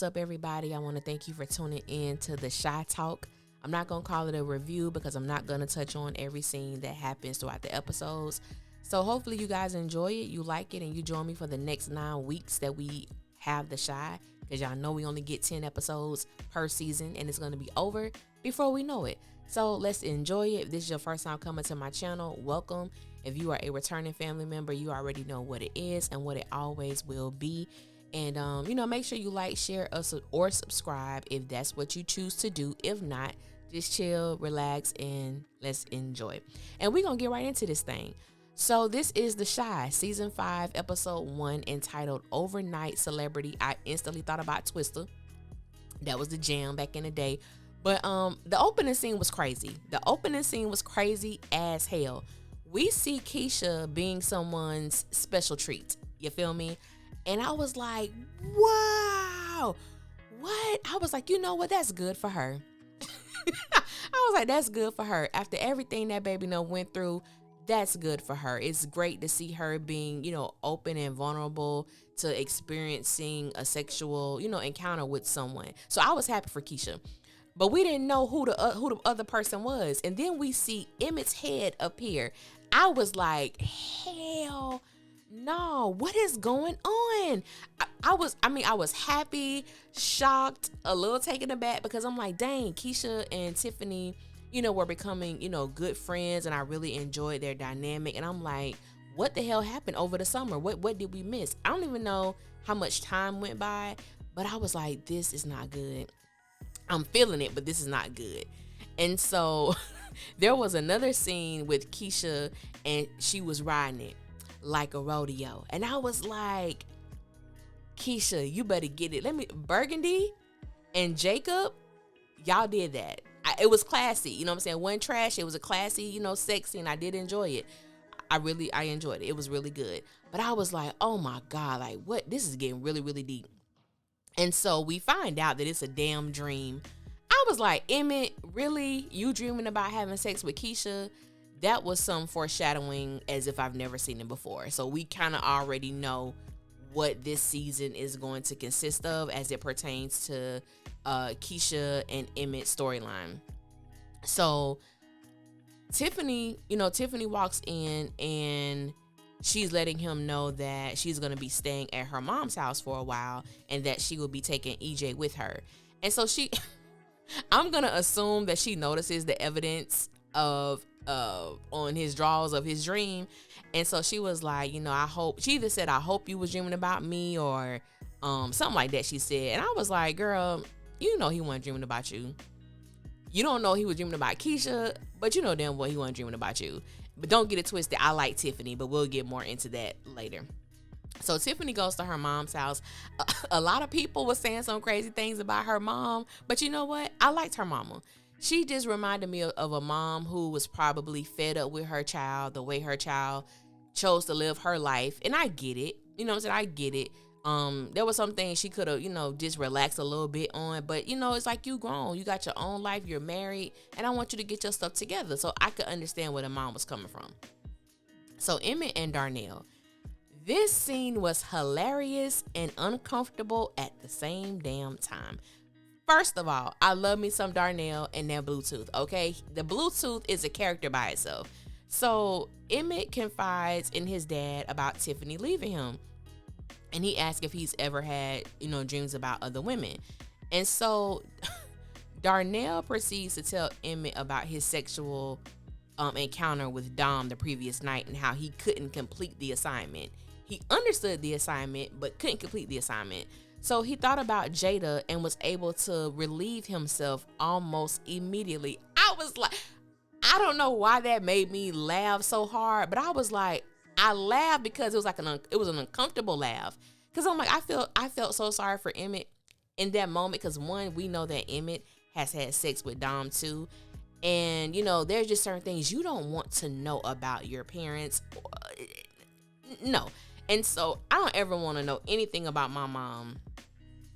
What's up, everybody? I want to thank you for tuning in to the Shy Talk. I'm not going to call it a review because I'm not going to touch on every scene that happens throughout the episodes. So hopefully you guys enjoy it, you like it, and you join me for the next 9 weeks that we have the Shy, because y'all know we only get 10 episodes per season and it's going to be over before we know it. So let's enjoy it. If this is your first time coming to my channel, welcome. If you are a returning family member, you already know what it is and what it always will be. And, make sure you like, share, or subscribe if that's what you choose to do. If not, just chill, relax, and let's enjoy. And we're going to get right into this thing. So this is The Shy, Season 5, Episode 1, entitled Overnight Celebrity. I instantly thought about Twister. That was the jam back in the day. But the opening scene was crazy. The opening scene was crazy as hell. We see Keisha being someone's special treat. You feel me? And I was like, wow, what? I was like, you know what? That's good for her. I was like, that's good for her. After everything that baby went through, that's good for her. It's great to see her being, open and vulnerable to experiencing a sexual, encounter with someone. So I was happy for Keisha. But we didn't know who the other person was. And then we see Emmett's head appear. I was like, hell no, what is going on? I was happy, shocked, a little taken aback, because I'm like, dang, Keisha and Tiffany, were becoming, good friends, and I really enjoyed their dynamic. And I'm like, what the hell happened over the summer? What did we miss? I don't even know how much time went by, but I was like, this is not good. I'm feeling it, but this is not good. And so there was another scene with Keisha, and she was riding it like a rodeo. And I was like, Keisha, you better get it. Burgundy and Jacob, y'all did that. It was classy. You know what I'm saying? It wasn't trash. It was a classy, sexy, and I did enjoy it. I enjoyed it. It was really good. But I was like, oh my God, like what? This is getting really, really deep. And so we find out that it's a damn dream. I was like, Emmett, really? You dreaming about having sex with Keisha? That was some foreshadowing as if I've never seen it before. So we kind of already know what this season is going to consist of as it pertains to Keisha and Emmett's storyline. So Tiffany walks in and she's letting him know that she's going to be staying at her mom's house for a while and that she will be taking EJ with her. And so I'm going to assume that she notices the evidence of on his drawers of his dream. And so she was like, she either said, I hope you was dreaming about me, or something like that she said. And I was like, girl, he wasn't dreaming about you. You don't know he was dreaming about Keisha, but you know damn well he wasn't dreaming about you. But don't get it twisted. I like Tiffany, but we'll get more into that later. So Tiffany goes to her mom's house. A lot of people were saying some crazy things about her mom, but you know what? I liked her mama. She just reminded me of a mom who was probably fed up with her child, the way her child chose to live her life. And I get it. You know what I'm saying? I get it. There was some things she could have, just relaxed a little bit on. But, it's like you grown. You got your own life. You're married. And I want you to get your stuff together. So I could understand where the mom was coming from. So Emmett and Darnell. This scene was hilarious and uncomfortable at the same damn time. First of all, I love me some Darnell and that Bluetooth, okay? The Bluetooth is a character by itself. So Emmett confides in his dad about Tiffany leaving him. And he asks if he's ever had, dreams about other women. And so Darnell proceeds to tell Emmett about his sexual encounter with Dom the previous night and how he couldn't complete the assignment. He understood the assignment, but couldn't complete the assignment. So he thought about Jada and was able to relieve himself almost immediately. I was like, I don't know why that made me laugh so hard, but I was like, I laughed because it was like it was an uncomfortable laugh. Because I'm like, I felt so sorry for Emmett in that moment. Because one, we know that Emmett has had sex with Dom too. And, there's just certain things you don't want to know about your parents. No. And so I don't ever want to know anything about my mom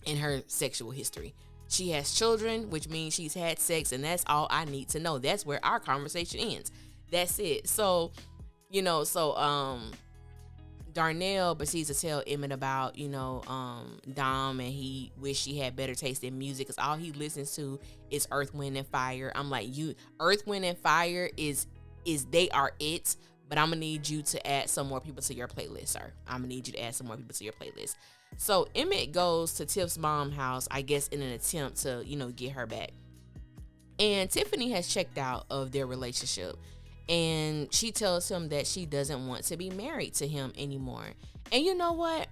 and her sexual history. She has children, which means she's had sex, and that's all I need to know. That's where our conversation ends. That's it. So, Darnell proceeds to tell Emmett about, Dom, and he wish he had better taste in music because all he listens to is Earth, Wind, and Fire. I'm like, Earth, Wind, and Fire is they are it, but I'm gonna need you to add some more people to your playlist, sir. I'm gonna need you to add some more people to your playlist. So Emmett goes to Tiff's mom's house, I guess, in an attempt to, get her back. And Tiffany has checked out of their relationship. And she tells him that she doesn't want to be married to him anymore. And you know what?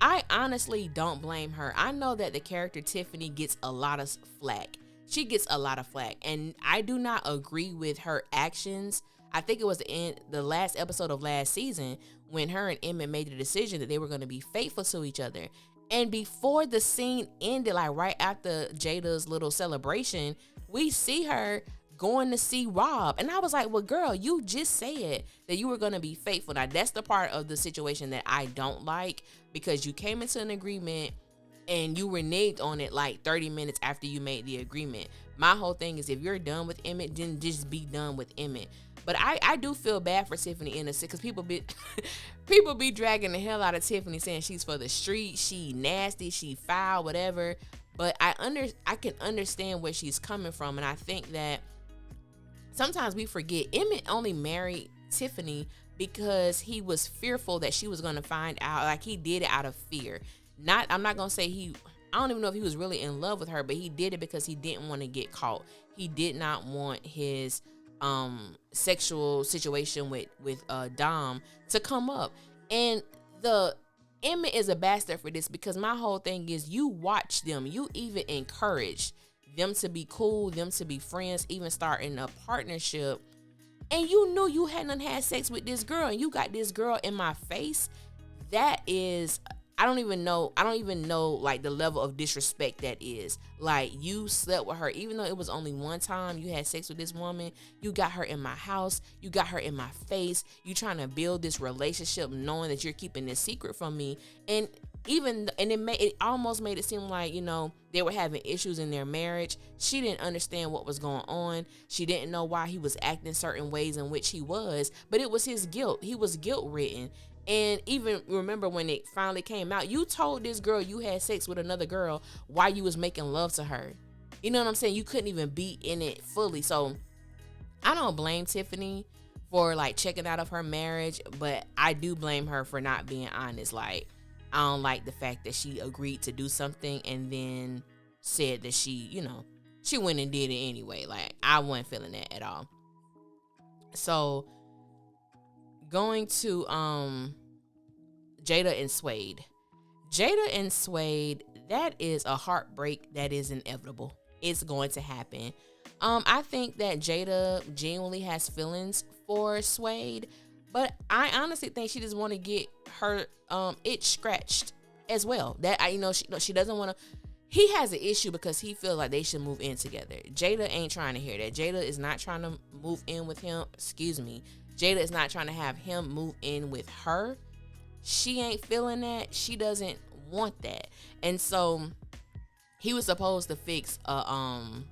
I honestly don't blame her. I know that the character Tiffany gets a lot of flack. She gets a lot of flack. And I do not agree with her actions. I think it was the last episode of last season when her and Emmett made the decision that they were going to be faithful to each other. And before the scene ended, like right after Jada's little celebration, we see her going to see Rob. And I was like, well, girl, you just said that you were going to be faithful. Now, that's the part of the situation that I don't like, because you came into an agreement and you reneged on it like 30 minutes after you made the agreement. My whole thing is, if you're done with Emmett, then just be done with Emmett. But I do feel bad for Tiffany in a sense, because people be dragging the hell out of Tiffany, saying she's for the street, she nasty, she foul, whatever. But I can understand where she's coming from, and I think that sometimes we forget Emmett only married Tiffany because he was fearful that she was going to find out. Like, he did it out of fear. I'm not going to say I don't even know if he was really in love with her, but he did it because he didn't want to get caught. He did not want his sexual situation with Dom to come up. And Emmett is a bastard for this, because my whole thing is, you watch them, you even encourage them to be cool, them to be friends, even starting a partnership, and you knew you hadn't had sex with this girl, and you got this girl in my face. That is, I don't even know like the level of disrespect that is. Like, you slept with her, even though it was only one time you had sex with this woman. You got her in my house, you got her in my face, you trying to build this relationship knowing that you're keeping this secret from me. And it almost made it seem like, they were having issues in their marriage. She didn't understand what was going on. She didn't know why he was acting certain ways in which he was, but it was his guilt. He was guilt-ridden. And even remember when it finally came out, you told this girl you had sex with another girl while you was making love to her. You know what I'm saying? You couldn't even be in it fully. So I don't blame Tiffany for like checking out of her marriage, but I do blame her for not being honest. Like, I don't like the fact that she agreed to do something and then said that she went and did it anyway. Like, I wasn't feeling that at all. So going to Jada and Suede. Jada and Suede, that is a heartbreak that is inevitable. It's going to happen. I think that Jada genuinely has feelings for Suede, but I honestly think she just want to get her itch scratched as well. That she doesn't want to. He has an issue because he feels like they should move in together. Jada ain't trying to hear that. Jada is not trying to move in with him. Jada is not trying to have him move in with her. She ain't feeling that. She doesn't want that. And so he was supposed to fix the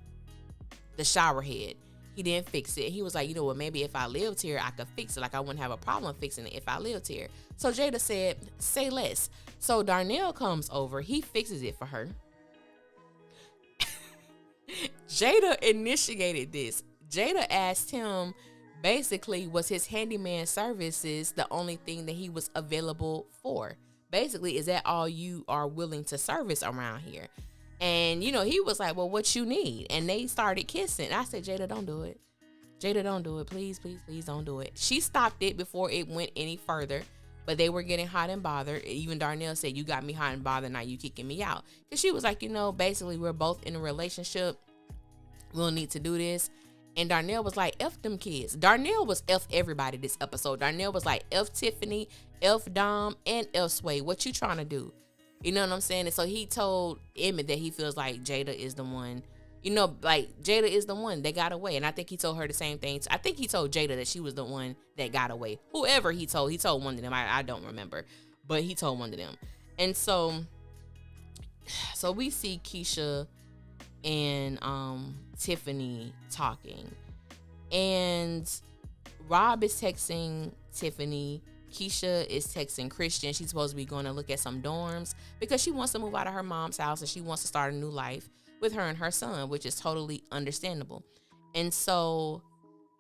shower head. He didn't fix it. He was like, maybe if I lived here, I could fix it. Like, I wouldn't have a problem fixing it if I lived here. So Jada said, say less. So Darnell comes over. He fixes it for her. Jada initiated this. Jada asked him, basically, was his handyman services the only thing that he was available for? Basically, is that all you are willing to service around here? And, he was like, well, what you need? And they started kissing. I said, Jada, don't do it. Jada, don't do it. Please, please, please don't do it. She stopped it before it went any further. But they were getting hot and bothered. Even Darnell said, you got me hot and bothered. Now you kicking me out. Because she was like, basically, we're both in a relationship. We don't need to do this. And Darnell was like, F them kids. Darnell was F everybody this episode. Darnell was like, F Tiffany, F Dom, and F Suede. What you trying to do? You know what I'm saying? And so he told Emmett that he feels like Jada is the one. Jada is the one that got away. And I think he told her the same thing. I think he told Jada that she was the one that got away. Whoever he told one of them. I don't remember. But he told one of them. And so we see Keisha and Tiffany talking. And Rob is texting Tiffany. Keisha is texting Christian. She's supposed to be going to look at some dorms because she wants to move out of her mom's house and she wants to start a new life with her and her son, which is totally understandable. And so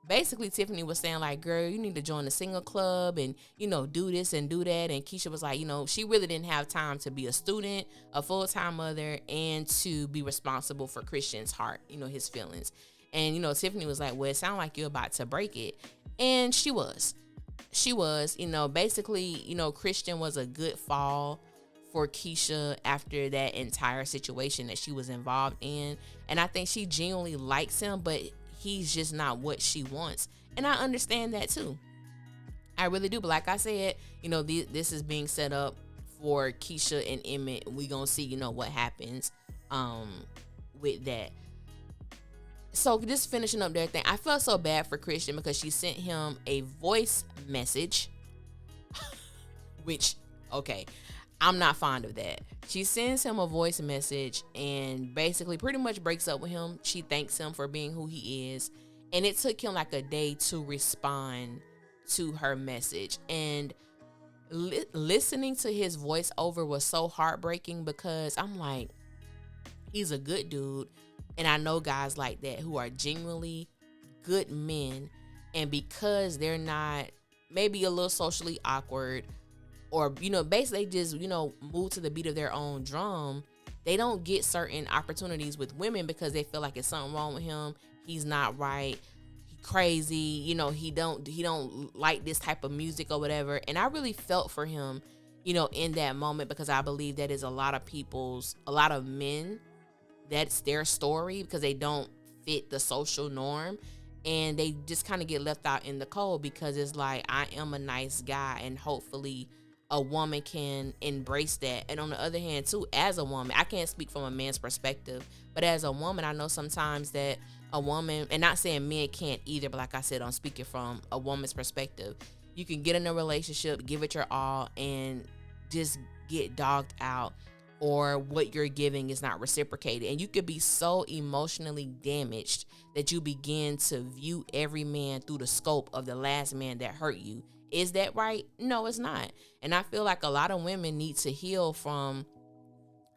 basically Tiffany was saying like, girl, you need to join the single club and, do this and do that. And Keisha was like, she really didn't have time to be a student, a full-time mother, and to be responsible for Christian's heart, his feelings. And, Tiffany was like, well, it sounds like you're about to break it. And she was, basically, Christian was a good fall for Keisha after that entire situation that she was involved in. And I think she genuinely likes him, but he's just not what she wants. And I understand that too. I really do. But like I said, this is being set up for Keisha and Emmett. We gonna see, what happens with that. So just finishing up their thing, I felt so bad for Christian because she sent him a voice message, which, okay, I'm not fond of that. She sends him a voice message and basically pretty much breaks up with him. She thanks him for being who he is. And it took him like a day to respond to her message. And listening to his voiceover was so heartbreaking because I'm like, he's a good dude. And I know guys like that who are genuinely good men. And because they're not maybe a little socially awkward or, basically just, move to the beat of their own drum, they don't get certain opportunities with women because they feel like it's something wrong with him. He's not right. He crazy. He don't like this type of music or whatever. And I really felt for him, in that moment because I believe that is a lot of men, that's their story because they don't fit the social norm and they just kind of get left out in the cold because it's like, I am a nice guy and hopefully a woman can embrace that. And on the other hand too, as a woman, I can't speak from a man's perspective, but as a woman, I know sometimes that a woman, and not saying men can't either, but like I said, I'm speaking from a woman's perspective. You can get in a relationship, give it your all, and just get dogged out, or what you're giving is not reciprocated. And you could be so emotionally damaged that you begin to view every man through the scope of the last man that hurt you. Is that right? No, it's not. And I feel like a lot of women need to heal from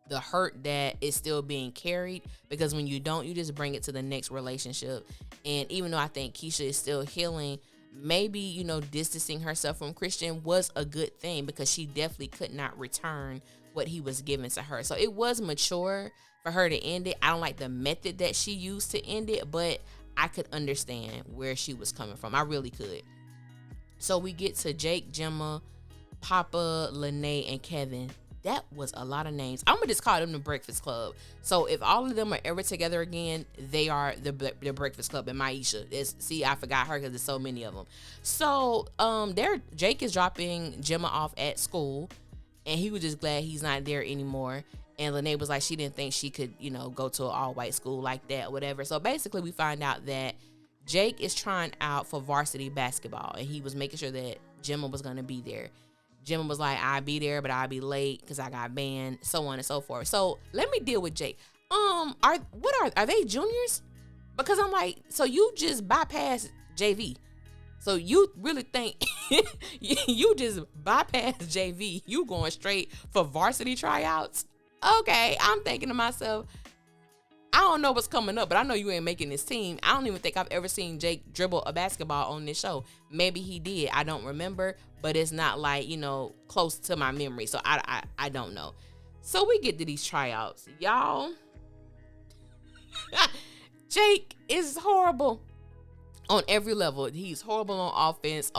the hurt that is still being carried, because when you don't, you just bring it to the next relationship. And even though I think Keisha is still healing, maybe, distancing herself from Christian was a good thing because she definitely could not return what he was giving to her. So it was mature for her to end it. I don't like the method that she used to end it, but I could understand where she was coming from. I really could. So we get to Jake, Gemma, Papa, Lene, and Kevin. That was a lot of names. I'm gonna just call them the Breakfast Club. So if all of them are ever together again, they are the Breakfast Club. And Maisha, I forgot her because there's so many of them. So Jake is dropping Gemma off at school, and he was just glad he's not there anymore. And Lene was like, she didn't think she could, go to an all-white school like that, or whatever. So basically, we find out that Jake is trying out for varsity basketball, and he was making sure that Gemma was going to be there. Gemma was like, I'll be there, but I'll be late because I got banned, so on and so forth. So let me deal with Jake. Are they juniors? Because I'm like, so you just bypassed JV. So you really think you just bypassed JV? You going straight for varsity tryouts? Okay, I'm thinking to myself, I don't know what's coming up, but I know you ain't making this team. I don't even think I've ever seen Jake dribble a basketball on this show. Maybe he did. I don't remember, but it's not like, close to my memory. So I don't know. So we get to these tryouts. Y'all, Jake is horrible on every level. He's horrible on offense.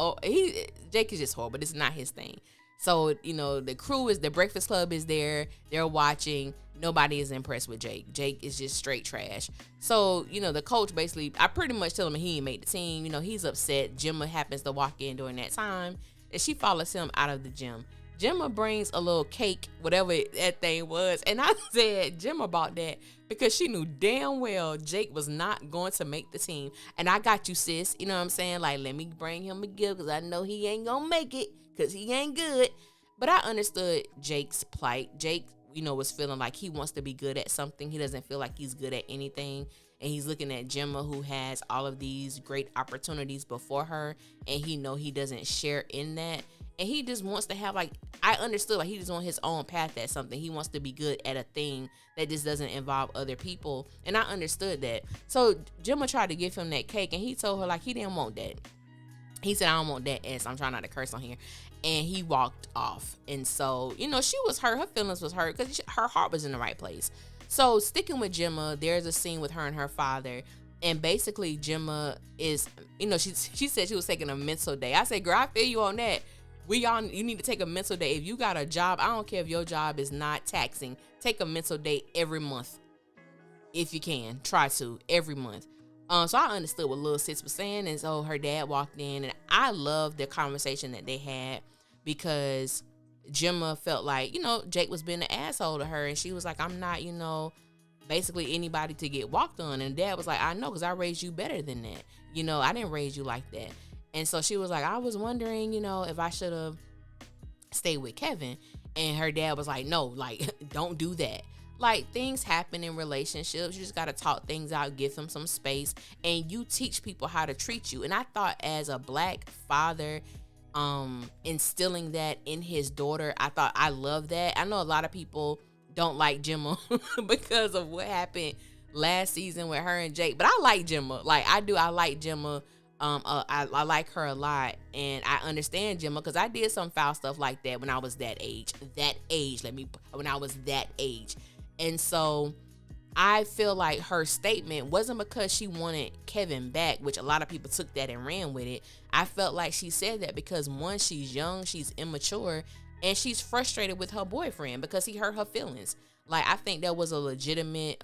Jake is just horrible. It's not his thing. So, the crew the Breakfast Club is there. They're watching. Nobody is impressed with Jake. Jake is just straight trash. So, the coach basically, I pretty much tell him he ain't made the team. He's upset. Gemma happens to walk in during that time, and she follows him out of the gym. Gemma brings a little cake, whatever that thing was. And I said, Gemma bought that because she knew damn well Jake was not going to make the team. And I got you, sis. You know what I'm saying? Like, let me bring him a gift because I know he ain't going to make it because he ain't good. But I understood Jake's plight. Jake, was feeling like he wants to be good at something. He doesn't feel like he's good at anything. And he's looking at Gemma, who has all of these great opportunities before her. And he doesn't share in that. and he just wants to have, like, I understood, like, he just on his own path at something. He wants to be good at a thing that just doesn't involve other people, and I understood that. So Gemma tried to give him that cake, and he told her, like, he didn't want that. He said, I don't want that ass. I'm trying not to curse on here. And he walked off. And so, you know, she was hurt. Her feelings was hurt because her heart was in the right place. So sticking with Gemma, there's a scene with her and her father. And basically Gemma is, you know, she said she was taking a mental day. I said, girl, I feel you on that. You need to take a mental day. If you got a job, I don't care if your job is not taxing. Take a mental day every month. If you can. Try to. Every month. So I understood what Lil Sis was saying, and so her dad walked in, and I loved the conversation that they had because Gemma felt like, you know, Jake was being an asshole to her, and she was like, I'm not, you know, basically anybody to get walked on, and dad was like, I know, because I raised you better than that. You know, I didn't raise you like that. And so she was like, I was wondering, you know, if I should have stayed with Kevin, and her dad was like, no, like, don't do that. Like, things happen in relationships. You just got to talk things out, give them some space, and you teach people how to treat you. And I thought as a black father, instilling that in his daughter, I love that. I know a lot of people don't like Gemma because of what happened last season with her and Jake, but I like Gemma. Like, I do. I like Gemma. I like her a lot, and I understand Gemma because I did some foul stuff like that when I was that age. When I was that age. And so I feel like her statement wasn't because she wanted Kevin back, which a lot of people took that and ran with it. I felt like she said that because, one, she's young, she's immature, and she's frustrated with her boyfriend because he hurt her feelings. Like, I think that was a legitimate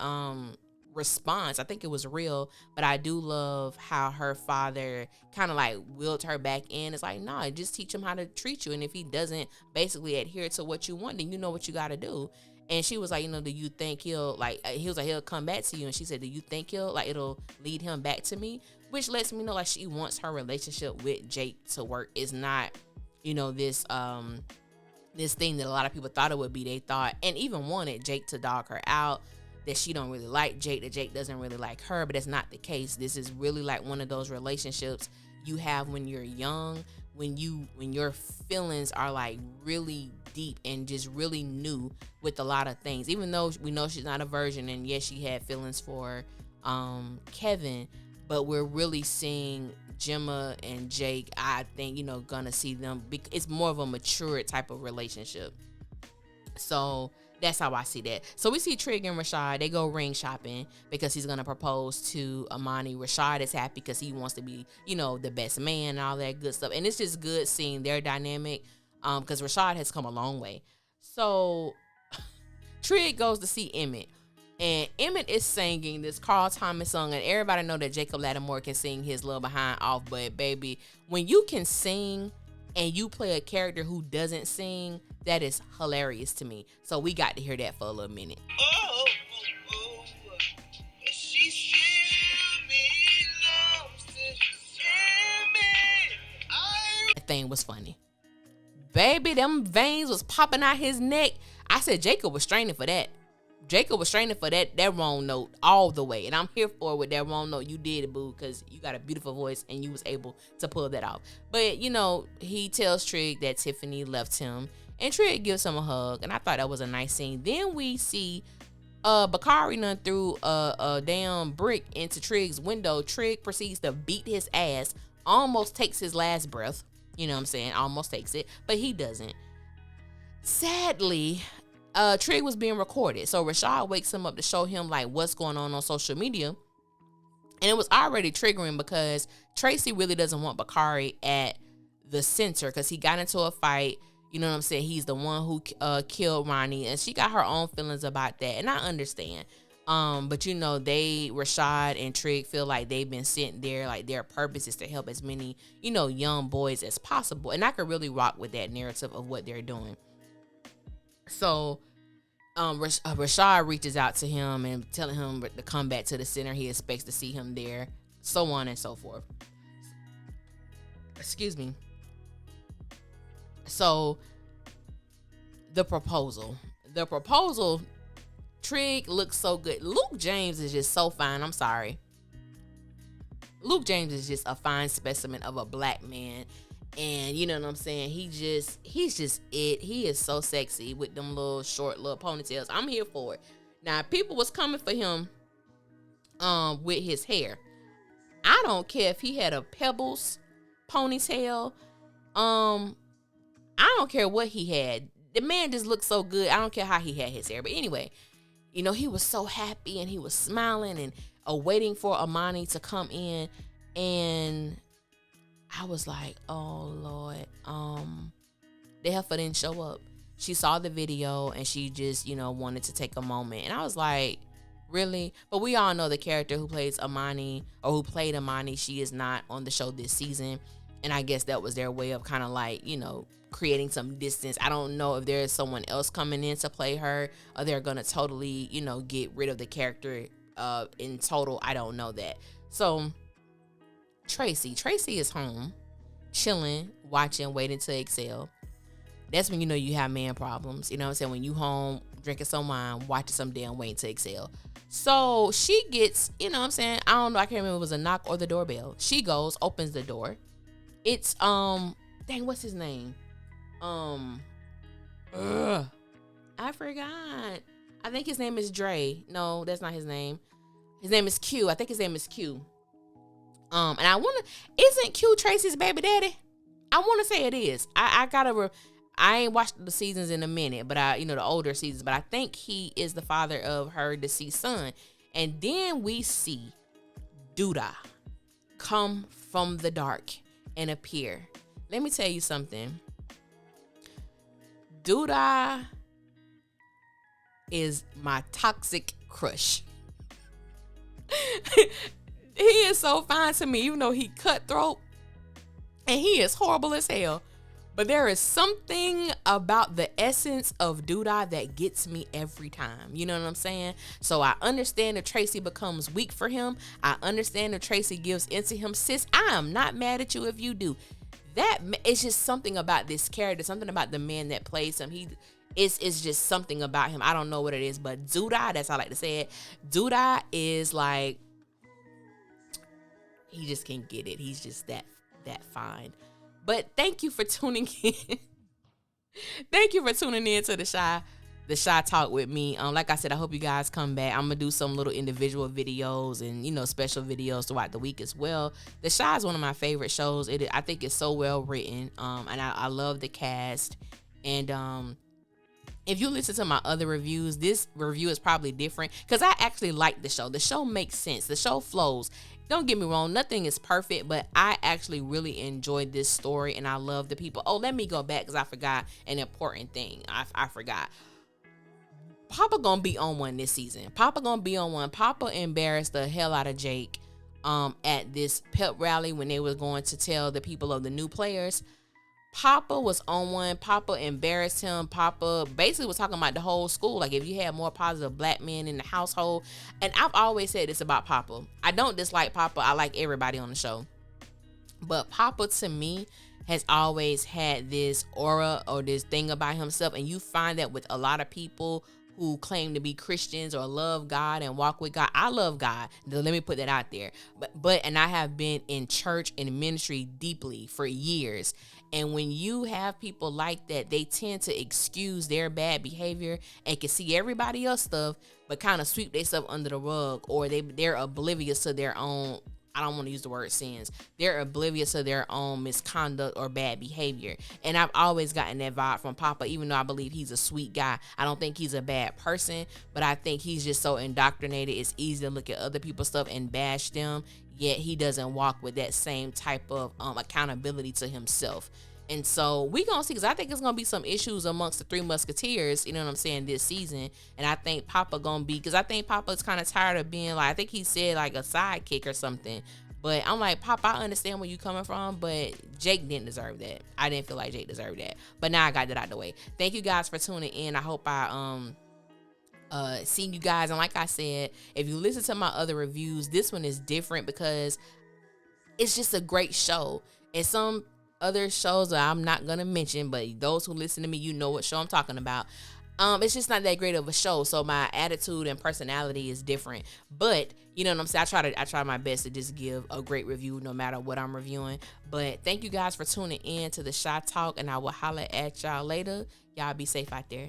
response. I think it was real, but I do love how her father kind of like willed her back in. It's like, nah, just teach him how to treat you. And if he doesn't basically adhere to what you want, then you know what you got to do. And she was like, you know, do you think he'll, like, he was like, he'll come back to you? And she said, do you think it'll lead him back to me? Which lets me know, like, she wants her relationship with Jake to work. It's not, you know, this thing that a lot of people thought it would be. They thought, and even wanted Jake to dog her out, that she don't really like Jake, that Jake doesn't really like her, but that's not the case. This is really like one of those relationships you have when you're young, when your feelings are like really deep and just really new with a lot of things. Even though we know she's not a virgin, and yes, she had feelings for Kevin, but we're really seeing Gemma and Jake, I think, you know, gonna see them. It's more of a mature type of relationship. So that's how I see that. So we see Trigg and Rashad. They go ring shopping because he's going to propose to Amani. Rashad is happy because he wants to be, you know, the best man and all that good stuff. And it's just good seeing their dynamic because Rashad has come a long way. So Trigg goes to see Emmett. And Emmett is singing this Carl Thomas song. And everybody know that Jacob Lattimore can sing his little behind off. But, baby, when you can sing and you play a character who doesn't sing, that is hilarious to me. So we got to hear that for a little minute. That thing was funny. Baby, them veins was popping out his neck. I said Jacob was straining for that. Jacob was straining for that wrong note all the way. And I'm here for it with that wrong note. You did it, boo, because you got a beautiful voice and you was able to pull that off. But, you know, he tells Trigg that Tiffany left him. And Trigg gives him a hug. And I thought that was a nice scene. Then we see Bakari done threw a damn brick into Trigg's window. Trigg proceeds to beat his ass. Almost takes his last breath. You know what I'm saying? Almost takes it. But he doesn't. Sadly, Trigg was being recorded. So Rashad wakes him up to show him like what's going on social media. And it was already triggering because Tracey really doesn't want Bakari at the center because he got into a fight. You know what I'm saying? He's the one who killed Ronnie, and she got her own feelings about that, and I understand. But you know, Rashad and Trigg feel like they've been sent there, like their purpose is to help as many, you know, young boys as possible, and I could really rock with that narrative of what they're doing. So, Rashad reaches out to him and telling him to come back to the center. He expects to see him there, so on and so forth. Excuse me. So, the proposal, Trigg looks so good. Luke James is just so fine. I'm sorry. Luke James is just a fine specimen of a black man. And you know what I'm saying? He's just it. He is so sexy with them little short little ponytails. I'm here for it. Now, people was coming for him with his hair. I don't care if he had a Pebbles ponytail. I don't care what he had. The man just looked so good. I don't care how he had his hair. But anyway, he was so happy and he was smiling and waiting for Amani to come in. And I was like, oh, Lord. The heifer didn't show up. She saw the video and she just, wanted to take a moment. And I was like, really? But we all know the character who plays Amani, or who played Amani, she is not on the show this season. And I guess that was their way of kind of like, creating some distance. I don't know if there's someone else coming in to play her, or they're going to totally, get rid of the character in total. I don't know that. So Tracey is home, chilling, watching, waiting to excel. That's when you have man problems. You know what I'm saying? When you home, drinking some wine, watching some damn waiting to excel. So she gets, I don't know, I can't remember if it was a knock or the doorbell. She goes, opens the door. It's, what's his name? I forgot. I think his name is Dre. No, that's not his name. His name is Q. I think his name is Q. And isn't Q Tracey's baby daddy? I want to say it is. I ain't watched the seasons in a minute, but the older seasons, but I think he is the father of her deceased son. And then we see Duda come from the dark and appear. Let me tell you something. Duda is my toxic crush. He is so fine to me, even though he cutthroat and he is horrible as hell. But there is something about the essence of Duda that gets me every time. You know what I'm saying? So I understand that Tracey becomes weak for him. I understand that Tracey gives into him. Sis, I am not mad at you if you do. It's just something about this character, something about the man that plays him. It's just something about him. I don't know what it is, but Duda, that's how I like to say it. Duda is like, he just can't get it. He's just that fine. But thank you for tuning in. Thank you for tuning in to the Shy Talk with me. Like I said, I hope you guys come back. I'm gonna do some little individual videos and special videos throughout the week as well. The Shy is one of my favorite shows. I think it's so well written. And I love the cast. And if you listen to my other reviews, this review is probably different because I actually like the show. The show makes sense. The show flows. Don't get me wrong, nothing is perfect, but I actually really enjoyed this story and I love the people. Oh, let me go back because I forgot an important thing. I forgot. Papa gonna be on one this season. Papa embarrassed the hell out of Jake at this pep rally when they were going to tell the people of the new players. Papa was on one. Papa embarrassed him. Papa basically was talking about the whole school. Like, if you had more positive black men in the household. And I've always said this about Papa. I don't dislike Papa. I like everybody on the show. But Papa, to me, has always had this aura or this thing about himself. And you find that with a lot of people who claim to be Christians or love God and walk with God. I love God. Let me put that out there. And I have been in church and ministry deeply for years. And when you have people like that, they tend to excuse their bad behavior and can see everybody else stuff, but kind of sweep their stuff under the rug, or they're oblivious to their own, I don't want to use the word sins. They're oblivious to their own misconduct or bad behavior. And I've always gotten that vibe from Papa, even though I believe he's a sweet guy. I don't think he's a bad person, but I think he's just so indoctrinated. It's easy to look at other people's stuff and bash them, yet he doesn't walk with that same type of accountability to himself. And so we gonna see, because I think it's gonna be some issues amongst the Three Musketeers, you know what I'm saying, this season. And I think Papa gonna be, because I think Papa's kind of tired of being like, I think he said like a sidekick or something. But I'm like, Papa, I understand where you coming from, but Jake didn't deserve that. I didn't feel like Jake deserved that. But now I got that out of the way. Thank you guys for tuning in. I hope I seen you guys. And like I said, if you listen to my other reviews, this one is different because it's just a great show. And some other shows that I'm not gonna mention, but those who listen to me, you know what show I'm talking about. It's just not that great of a show, so my attitude and personality is different. But you know what I'm saying, I try my best to just give a great review no matter what I'm reviewing. But thank you guys for tuning in to the Shy Talk, and I will holler at y'all later. Y'all be safe out there.